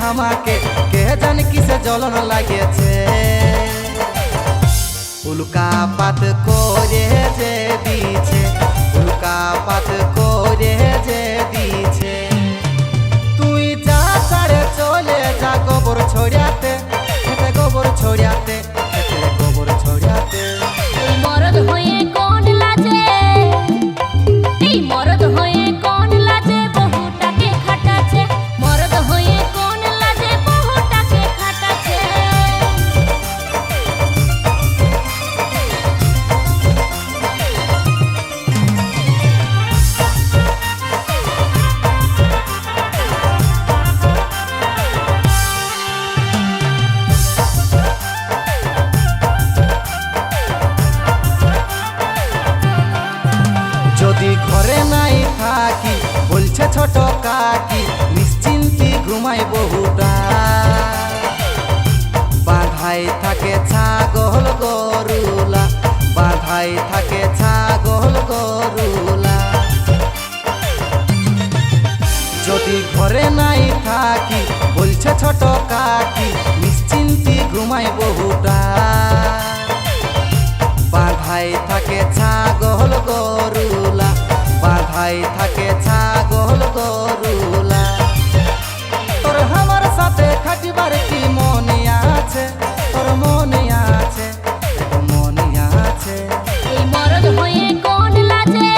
আমাকে কে জানে কিসে জ্বলন লাগেছে। উল্কা পাত করে যে দিছে, উল্কা পাত করে যে দিছে। তুই যা ছাড়ে চলে যা গোবর ছড়াতে, খেতে গোবর ছড়াতে, খেতে গোবর ছড়াতে। এই মরদ হয়ে কোন লাজে, এই মরদ হয়ে কোন লাজে বহুটাকে খাটাছে, মরদ হয়ে কোন লাজে বহুটাকে খাটাছে। যদি ঘরে নাই থাকি বলছে ছোট কাকি, নিশ্চিন্তি ঘুমাই বহুটা। বাঁধাই থাকে ছাগল গরুলা, বাঁধাই থাকে ছাগল গরুলা। যদি ঘরে নাই থাকি বলছে ছোট কাকি, নিশ্চিন্তি ঘুমাই বহুটা। বাঁধাই থাকে ছাগল গরুলা, বাঁধাই থাকে ছাগল গরুলা। তোর আমার সাথে খাটিবার কি মনে আছে, তোর মনে আছে, মনে আছে। এই মরদ হয়ে কোন লাজে,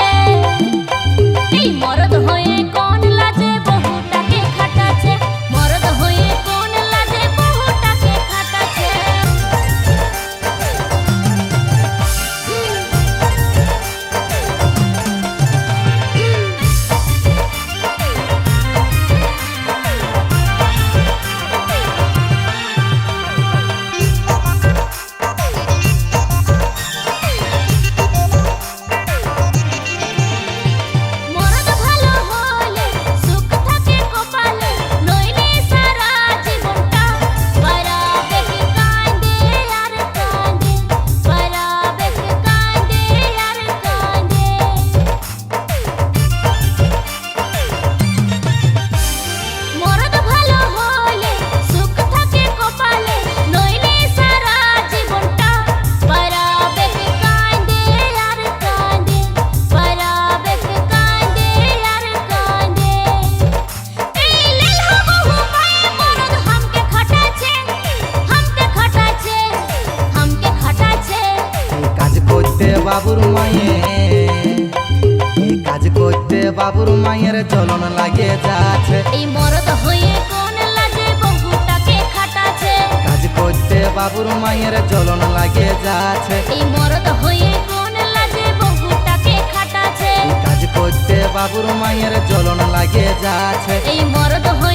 এই মরদ হয়ে কোন লাজে বহুটাকে খাটাছে, মরদ হয়ে কোন লাজে বহুটাকে খাটাছে। মরদ ভালো হলে সুখ থাকে কপালে, নইলে সারা জীবনটা বাড়াবে কাঁদে আর কাঁদে, বাড়াবে কাঁদে আর কাঁদে। মরদ ভালো হলে সুখ থাকে কপালে, নইলে সারা জীবনটা বাড়াবে কাঁদে আর কাঁদে, বাড়াবে কাঁদে আর কাঁদে। এই লেলহা বহু পায়ে মরদ হামকে খাটাছে, হামকে খাটাছে, হামকে খাটাছে। এই কাজ করতে বাবুর মায়ে, এই কাজ করতে বাবুর মায়ের জ্বলন লাগে যাচ্ছে। এই মরদ হয়ে কোন লাজে বহুটাকে খাটাছে, কাজ করতে বাবুর মায়ের জ্বলন লাগে যাচ্ছে। এই মরদ হয়ে কোন লাজে বহুটাকে খাটাছে, কাজ করতে বাবুর মায়ের জ্বলন লাগে যাচ্ছে। এই মরদ হয়ে